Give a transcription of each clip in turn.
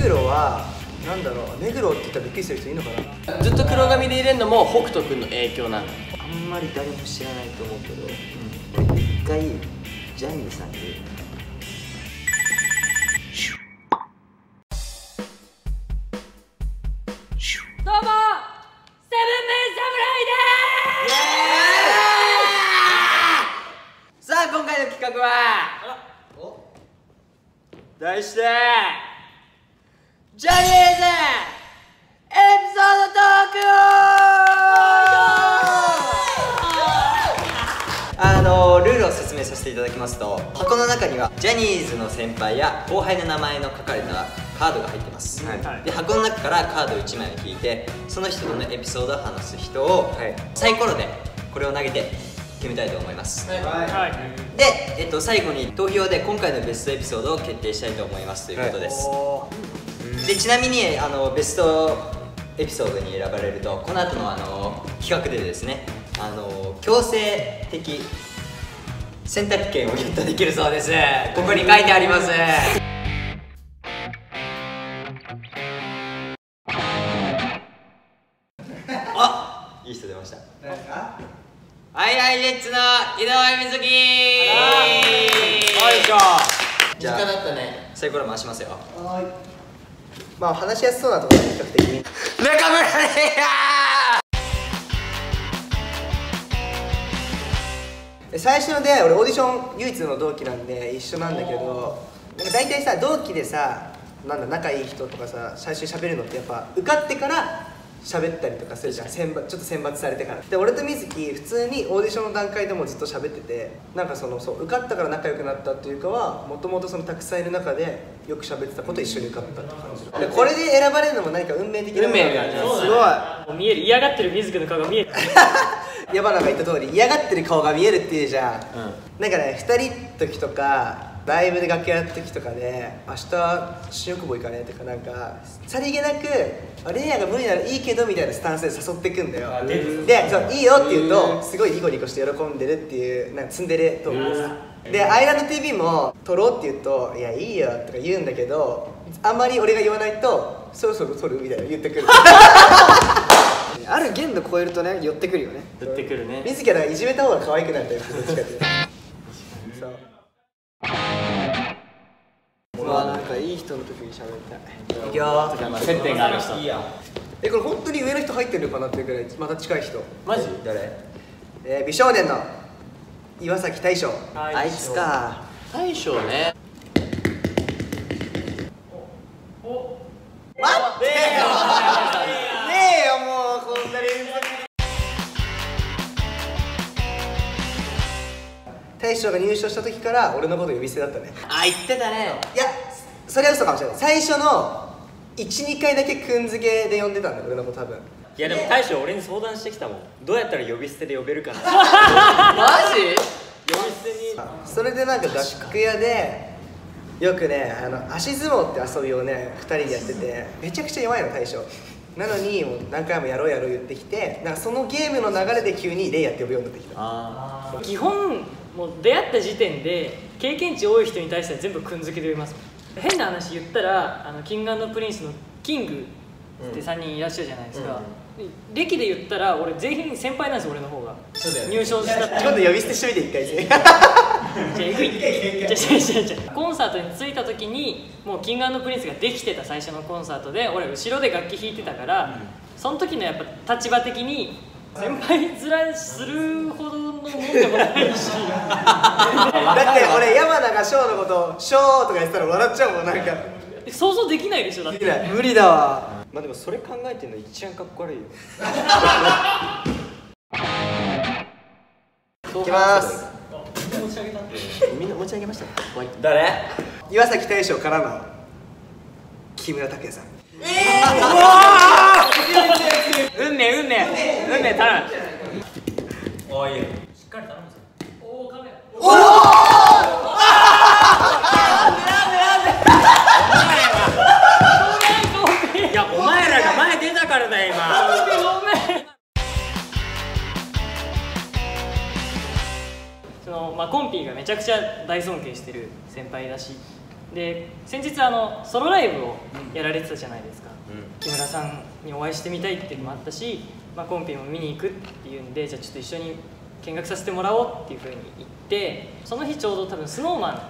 グロはなんだろう、目黒って言ったらびっくりする人いるのかな。ずっと黒髪で入れるのも北斗君の影響なの。あんまり誰も知らないと思うけど、俺一回ジャニーさんにどうもセブンムーン侍です。さあ今回の企画は題してジャニーズエピソードトーク。ルールを説明させていただきますと、箱の中にはジャニーズの先輩や後輩の名前の書かれたカードが入ってます、で箱の中からカード1枚を引いて、その人とのエピソードを話す人を、サイコロでこれを投げて決めたいと思います、で、最後に投票で今回のベストエピソードを決定したいと思いますということです、でちなみにベストエピソードに選ばれると、この後の企画でですね、強制的選択権をゲットできるそうです。ここに書いてあります。あ、いい人出ました。はいはいレッツの井上瑞希。よいしょ。じゃあサイコロ回しますよ。はい。まあ話しやすそうなところ比較的に。中村玲也。最初の出会い、俺オーディション唯一の同期なんで一緒なんだけど、なんか大体さ同期でさ、なんだ仲いい人とかさ最初に喋るのってやっぱ受かってから喋ったりとかするじゃん、ちょっと選抜されてから。で俺と瑞希普通にオーディションの段階でもずっと喋ってて、なんかそう受かったから仲良くなったっていうかは、もともとそのたくさんいる中でよく喋ってたこと一緒に受かったって感じで、これで選ばれるのも何か運命的なものなんだよね。すごい見える、嫌がってる水木の顔が見える。矢花が言った通り嫌がってる顔が見えるっていうじゃん、なんかね、2人の時とかライブで楽屋の時とかで「明日新大久保行かね?」とか、なんかさりげなく「レイヤーが無理ならいいけど」みたいなスタンスで誘ってくんだよ。で「そういいよ」って言うとすごいニコニコして喜んでるっていう、なんかツンデレトークです。でアイランド TV も撮ろうって言うと「いやいいよ」とか言うんだけど、あんまり俺が言わないと「そろそろ撮る?」みたいな言ってくる。ある限度超えるとね、寄ってくるよね。寄ってくるね。水木はいじめた方が可愛くなるタイプ、どっちかっていうと。そう。まあなんかいい人の時に喋りたい。いくよー。接点がある人。これ本当に上の人入ってるのかなっていうくらいまた近い人。マジ？誰？美少年の岩崎大昇。あいつか。大将ね。待ってよ。ねえよもうこんな連続。大将が入所した時から俺のこと呼び捨てだったね。あ、言ってたね。いや、それは嘘かもしれない。最初の 1,2 回だけくんづけで呼んでたんだよ、俺のこと多分。いやでも大将俺に相談してきたもん。どうやったら呼び捨てで呼べるかな。マジ？呼び捨てに。それでなんか合宿屋でよくね、足相撲って遊びをね2人でやってて、めちゃくちゃ弱いの大将なのに、もう何回もやろうやろう言ってきて、なんかそのゲームの流れで急にレイヤーって呼ぶようになってきた。基本もう出会った時点で経験値多い人に対しては全部くんづけで呼びます。変な話言ったらキング&プリンスのキングって3人いらっしゃるじゃないですか、歴で言ったら俺全員先輩なんですよ、俺の方が。入賞したちょっと呼び捨てしといて一回戦。じゃあ行くじゃコンサートに着いた時にもうキング&プリンスができてた。最初のコンサートで俺後ろで楽器弾いてたから、その時のやっぱ立場的に先輩面するほどのもんでもないし。だって俺山名がショーのことショーとか言ってたら笑っちゃうもん。なんか想像できないでしょ、だって。無理だわ。まあでもそれ考えてるの一番かっこ悪いよ。いきます。みんな持ち上げました。誰？岩崎大将からの木村拓哉さん。運命頼む。おい。しっかり頼むぞ。おお、カメラ。いやお前らが前出たからだよ今。ごめん。コンピーがめちゃくちゃ大尊敬してる先輩だし、で先日ソロライブをやられてたじゃないですか、木村さんにお会いしてみたいっていうのもあったし、コンペも見に行くっていうんで、じゃあちょっと一緒に見学させてもらおうっていうふうに言って、その日ちょうど多分 SnowMan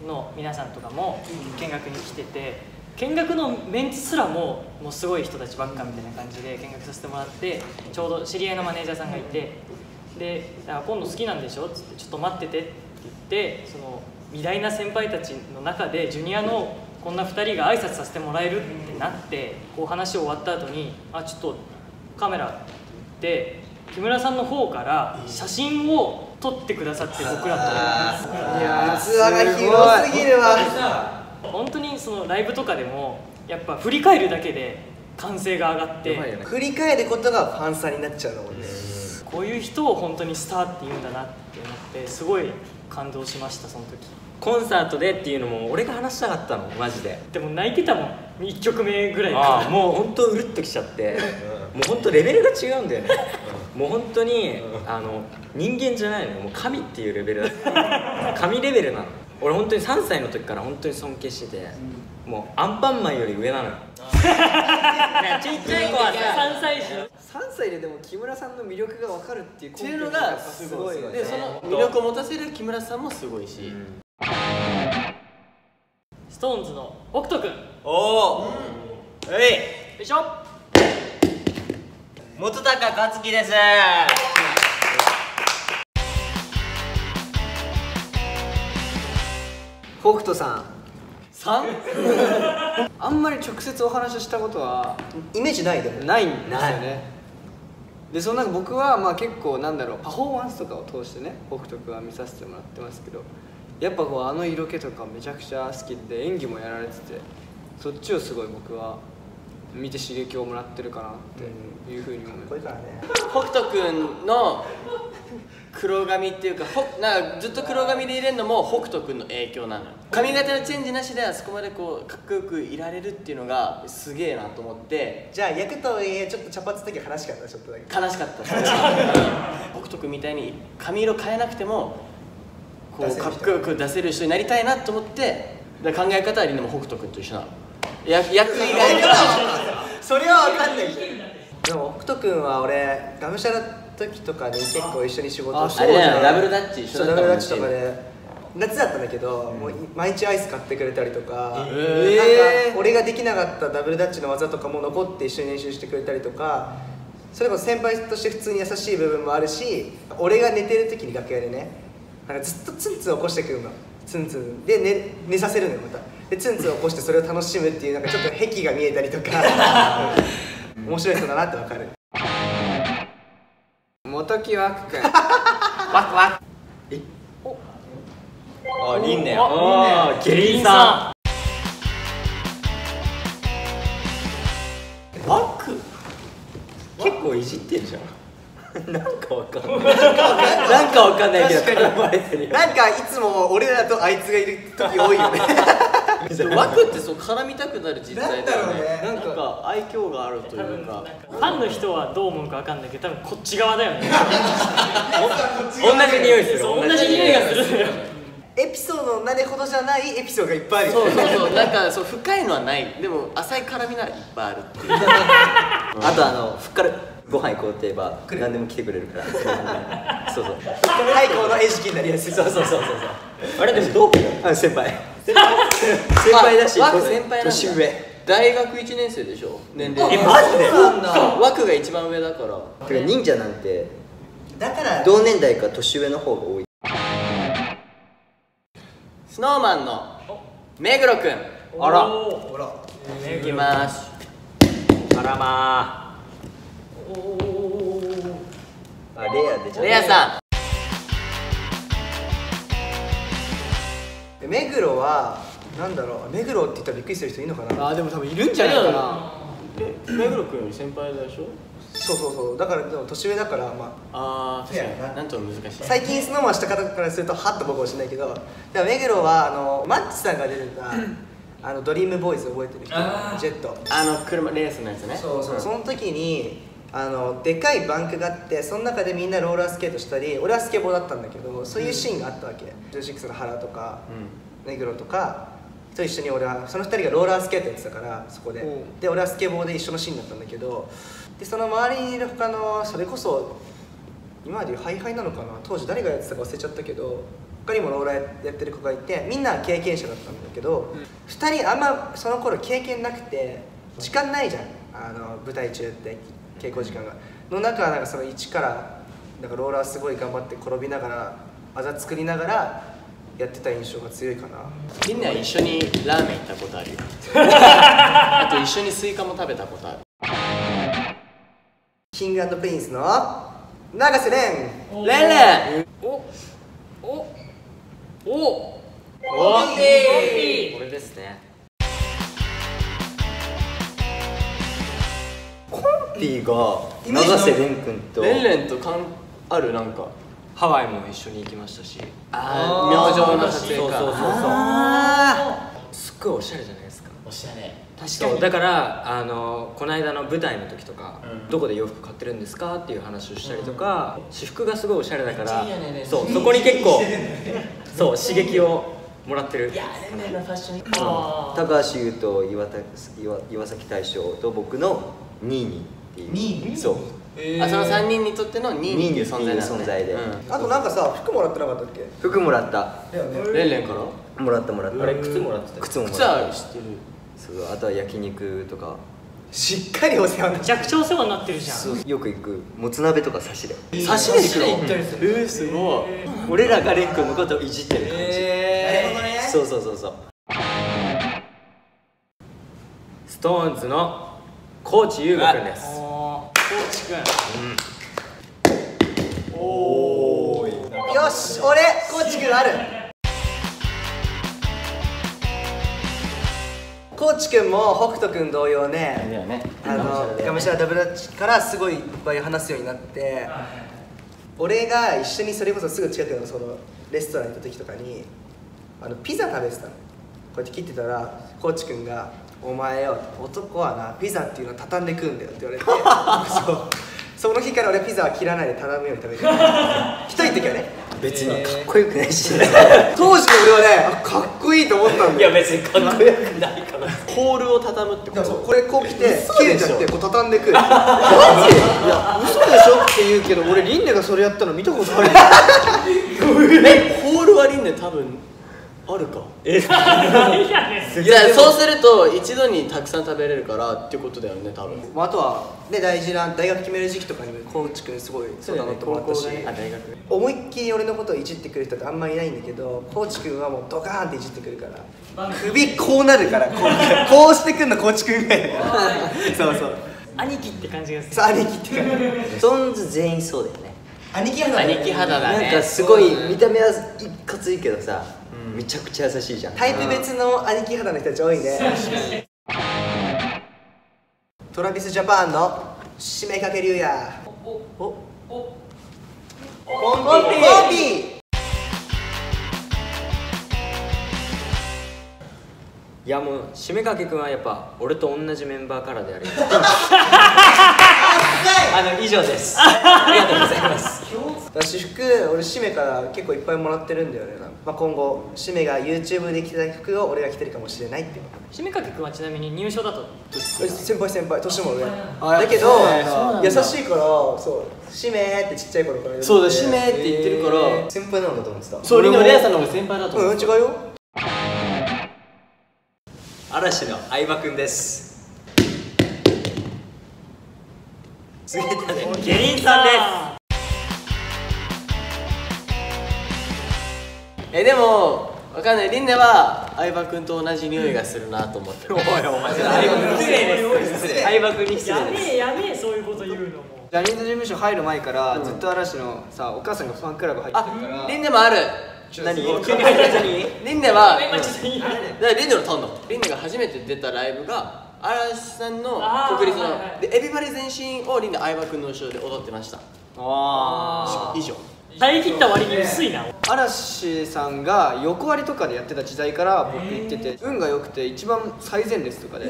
の皆さんとかも見学に来てて、見学のメンツすらもうすごい人たちばっかみたいな感じで見学させてもらって、ちょうど知り合いのマネージャーさんがいて、で「今度好きなんでしょ?」っつって「ちょっと待ってて」って言って、その偉大な先輩たちの中でジュニアのこんな2人が挨拶させてもらえるってなって、こう話終わった後に「ちょっとカメラ」で木村さんの方から写真を撮ってくださって、僕らと。いや器が広すぎるわ。本当にそのライブとかでもやっぱ振り返るだけで歓声が上がって、振り返ることがファンさになっちゃうのもんね。こういう人を本当にスターって言うんだなって思って、すごい感動しました。その時コンサートでっていうのも俺が話したかったのマジで。でも泣いてたもん、1曲目ぐらいから。もう本当うるっときちゃって、もう本当レベルが違うんだよね。もう本当に人間じゃないのよ、もう神っていうレベルだ。神レベルなの。俺本当に3歳の時から本当に尊敬してて、もうアンパンマンより上なのよ。ちっちゃい子はさ、3歳児3歳ででも木村さんの魅力が分かるっていうのがすごい。でその魅力を持たせる木村さんもすごいし。SixTONES の北斗くん。おお、よいしょ。本高克樹です。北斗さん、あんまり直接お話をしたことはイメージないでもないんですよね。でそのなんか僕は結構パフォーマンスとかを通してね、北斗君は見させてもらってますけど、やっぱこう色気とかめちゃくちゃ好きで、演技もやられてて、そっちをすごい僕は見て刺激をもらってるかなっていうふうに思います。これからね、北斗くんの黒髪っていうか、なんかずっと黒髪でいれるのも北斗くんの影響なのよ。髪型のチェンジなしであそこまでこうかっこよくいられるっていうのがすげえなと思って。じゃあ役とはいえちょっと茶髪の時は悲しかった、ちょっとだけ悲しかった北斗くんみたいに髪色変えなくてもこうかっこよく出せる人になりたいなと思って、考え方はりんも北斗くんと一緒なの。役以外それは分かんないけど、でも北斗君は俺がむしゃらの時とかに結構一緒に仕事をして、あれだよ、ダブルダッチ一緒だったもんね。ダブルダッチとかで夏だったんだけど、もう毎日アイス買ってくれたりとか、なんか俺ができなかったダブルダッチの技とかも残って一緒に練習してくれたりとか、それこそ先輩として普通に優しい部分もあるし、俺が寝てる時に楽屋でね、なんかずっとツンツン起こしてくるの、ツンツンで、寝させるのよ。またでツンツン起こしてそれを楽しむっていう、なんかちょっと癖が見えたりとか面白い人だなって分かる。元木湧くんワクワク。あ、りんね。ケリンさん。ワク結構いじってるじゃん。なんかわかんない。なんかわかんないけど絡まれてるよ。なんかいつも俺らとあいつがいる時多いよね。ワクってそう絡みたくなる実際だよね。ななんか愛嬌があるというか。ファンの人はどう思うか分かんないけど、多分こっち側だよね。同じ匂いする。そう同じ匂いがするのよ。エピソードのなれほどじゃないエピソードがいっぱいあるよね。そうなんかそう深いのはない。でも浅い絡みならいっぱいあるっていう。あとふっからご飯行こうって言えば何でも来てくれるから。そうそう。最高の餌食になりやすい。そう。あれでもどう？先輩。先輩だし。ワク先輩なんだ。年上。大学1年生でしょ、年齢。マジで？ワクが一番上だから。てか忍者なんてだから同年代か年上の方が多い。SnowManの目黒くん。あら、ほらいきます。あらまあ、レアでじゃん。レアさ目黒はなんだろう、目黒って言ったらびっくりする人いるのかな。でも多分いるんじゃないかな。ん。目黒くんより先輩でしょ。そうだからでも年上だから確かになんとも難しい。最近SnowManした方からするとハッと僕はしないけど、だから目黒はマッチさんが出てたドリームボーイズ覚えてる人、ジェット。車レースのやつね。その時にでかいバンクがあって、その中でみんなローラースケートしたり、俺はスケボーだったんだけど、そういうシーンがあったわけ。16の原とか目黒とかと一緒に俺はその2人がローラースケートやってたからそこで、で俺はスケボーで一緒のシーンだったんだけど、でその周りにいる他のそれこそ今までいうハイハイなのかな、当時誰がやってたか忘れちゃったけど他にもローラーやってる子がいて、みんな経験者だったんだけど、2人あんまその頃経験なくて時間ないじゃん、舞台中って稽古時間がの中、なんかその一からなんかローラーすごい頑張って転びながらあざ作りながらやってた印象が強いかな。みんな一緒にラーメン行ったことあるよあと一緒にスイカも食べたことある。キング&プリンスの永瀬廉レンレンおこれですね。コンピが永瀬廉君とレンレンとあるなんかハワイも一緒に行きましたし、明星の撮影か。すっごいおしゃれじゃないですか。おしゃれ。そうだからこの間の舞台の時とか、どこで洋服買ってるんですかっていう話をしたりとか、私服がすごいおしゃれだからそうそこに結構そう刺激をもらってる。いやレンレンのファッション高橋優と岩崎大将と僕のニーニっていうそうあ、その3人にとっての2位っていう存在なんだね。存在であとなんかさ服もらってなかったっけ？服もらった、レンレンからもらったあれ靴もらってた。靴ももらっ靴は知ってる。そうあとは焼肉とかしっかりお世話になっめちゃくちゃお世話になってるじゃん。そうよく行くもつ鍋とか刺しで差しで行くの？すごい。俺らがレン君のことをいじってる感じ、なるほどね。そうそうそうそう。ストーンズの高知優吾くんです。コーチくん。よし、俺コーチくんある。コーチくんも北斗くん同様ね、だよね。がむしゃらダブルダッチからすごいいっぱい話すようになって、俺が一緒にそれこそすぐ近くのそのレストランに行った時とかにピザ食べてたの。こうやって切ってたらコーチくんが「お前よ、男はなピザっていうのを畳んで食うんだよ」って言われてその日から俺ピザは切らないで畳むように食べてる一人の時はね。別にかっこよくないし、当時の俺はね、かっこいいと思ったんだよ。別にかっこよくないからホールを畳むってこでもそうと？これこう来て切れちゃってこう畳んでくる。マジ？いや嘘でしょって言うけど、俺リンネがそれやったの見たことある。ホールはリンネ多分あるか。いやそうすると一度にたくさん食べれるからっていうことだよね多分。あとはね、大事な大学決める時期とかにもコーチくんすごいそうだなと思ったし、あ、大学。思いっきり俺のことをいじってくる人ってあんまりいないんだけど、コーチくんはもうドカーンっていじってくるから、首こうなるからこうしてくんのコーチくんぐらいだからそうそう兄貴って感じがする。さあ兄貴って感じ。ストーンズ全員そうだよね。兄貴肌だね。兄貴肌だね。なんかすごい見た目はいかついけどさ、めちゃくちゃ優しいじゃん。タイプ別の兄貴肌の人たち多いね。トラビスジャパンの締めかけ龍也。ポンピー。いやもう締めかけくんはやっぱ俺と同じメンバーからであり以上です。ありがとうございます。私服俺シメから結構いっぱいもらってるんだよね。まあ、今後シメが YouTube で着てた服を俺が着てるかもしれないっていう。締めかけくんはちなみに入賞だと。先輩年も上だけど優しいから、そうシメってちっちゃい頃からそうだ、締めって言ってるから。先輩なのかと思ってた。そう、リンネはレアさんの方が先輩だと思う。違うよ。嵐の相葉くんです。すげえだね。芸人さんです。でもわかんない。リンネは相葉君と同じ匂いがするなと思ってる。おいお前相葉くん失礼です。相葉くんに失礼です。やべえそういうこと言うのも。ジャニーズ事務所入る前からずっと嵐のさ、お母さんがファンクラブ入ってるから。リンネもある。何？急に入ったのにリンネはちょっといいだからリンネのターンだ。リンネが初めて出たライブが嵐さんの国立のでエビバリ全身をリンネ相葉君の後ろで踊ってました。以上。耐え切った割に薄いな。嵐さんが横割りとかでやってた時代から僕行ってて、運が良くて一番最前列とかで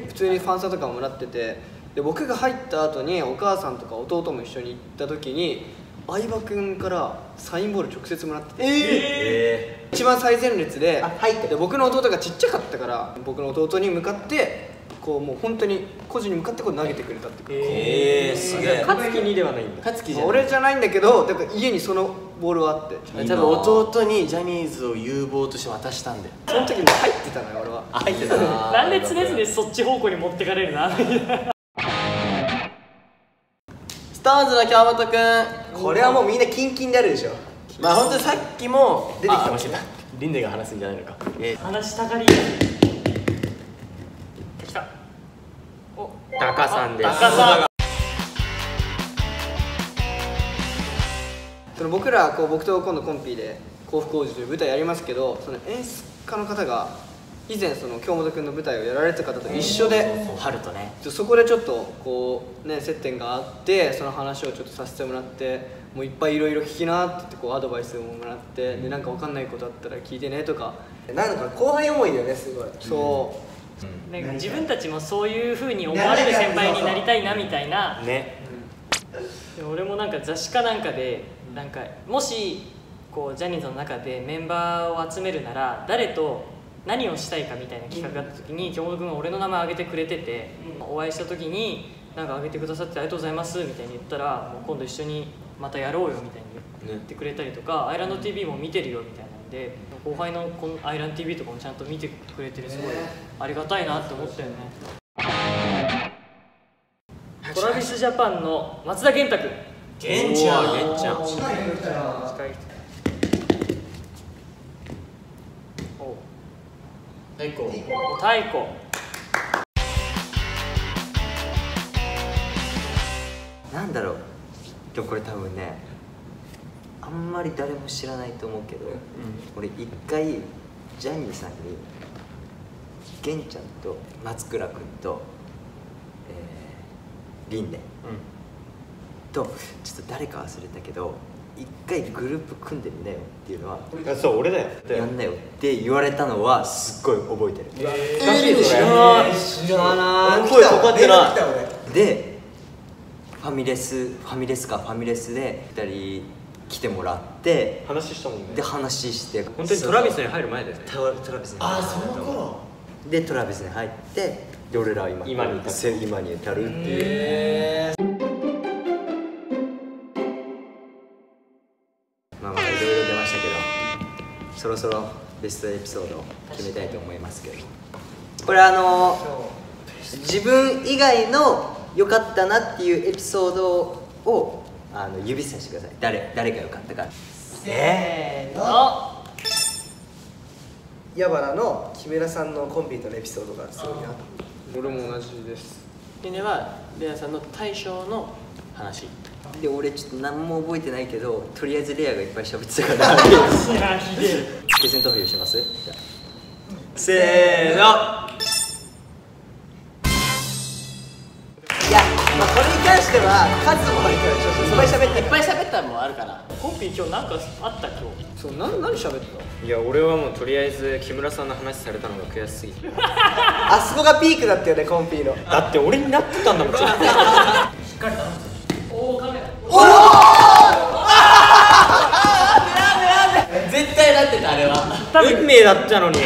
普通にファンサとかもらってて、で僕が入った後にお母さんとか弟も一緒に行った時に相葉君からサインボール直接もらってて、一番最前列で入ってで僕の弟がちっちゃかったから僕の弟に向かってこうもう本当に個人に向かってこう投げてくれたっていうか、すげえ。勝樹にではないんだ。勝樹じゃない俺じゃないんだけどだから家にそのボールはあって多分弟にジャニーズを有望として渡したんだよ。その時も入ってたのよ俺は。入ってたな。なんで常々そっち方向に持ってかれるなストーンズの京本くん。これはもうみんなキンキンであるでしょ。まあ本当にさっきも出てきたあ間違えたリンネが話すんじゃないのか。話したがり来た。おタカさんです。タカさん。その僕らこう僕と今度コンピで幸福王子という舞台やりますけど、その演出家の方が以前その京本君の舞台をやられてた方と一緒で、春とね。そこでちょっとこうね接点があってその話をちょっとさせてもらって、もういっぱいいろいろ聞きなって言ってこうアドバイスをもらって、でなんか分かんないことあったら聞いてねとか、なんか後輩思いだよねすごい。そうなんか自分たちもそういう風に思われる先輩になりたいなみたいな。ね。で俺もなんか雑誌かなんかでなんかもしこうジャニーズの中でメンバーを集めるなら誰と何をしたいかみたいな企画があった時に京本君が俺の名前挙げてくれてて、お会いした時になんか挙げてくださってありがとうございますみたいに言ったら、もう今度一緒にまたやろうよみたいに言ってくれたりとか、アイランド TV も見てるよみたいなんで、後輩のこのアイランド TV とかもちゃんと見てくれてる、すごいありがたいなって思ったよね。トラビスジャパンの松田元太君。玄ちゃん。玄ちゃん。近いお最高。太鼓。なんだろう。でもこれ多分ね、あんまり誰も知らないと思うけど、俺一回ジャニーさんに玄ちゃんと松倉君と、リンネ、とちょっと誰か忘れたけど一回グループ組んでみなよっていうのはそう俺だよ。やんなよって言われたのはすっごい覚えてる。難しいそれ。知らない。声かかってない。でファミレスで2人来てもらって話したもんね。で話して本当にトラビスに入る前だよね。トラビスに入ってその頃。でトラビスに入ってで俺らは今に至るっていうまあいろいろ出ましたけど、そろそろベストエピソードを決めたいと思いますけど、これ自分以外の良かったなっていうエピソードを指さしてください。誰が良かったか。せーの。矢原の木村さんのコンビとのエピソードがすごいなと。俺も同じです。リンネはレアさんの大将の話。で俺ちょっと何も覚えてないけど、とりあえずレアがいっぱい喋ってたから決戦投票します。じゃあせーの。いや、まあ、これに関しては数もあるからいっぱい喋っていっぱい喋ったのもあるから。コンピ今日なんかあった今日。そう何喋ったの？いや俺はもうとりあえず木村さんの話されたのが悔しすぎて。あそこがピークだったよねコンピの。だって俺になってたんだもん。しっかり頼む。おおカメラ。絶対なってたあれは。運命だったのに。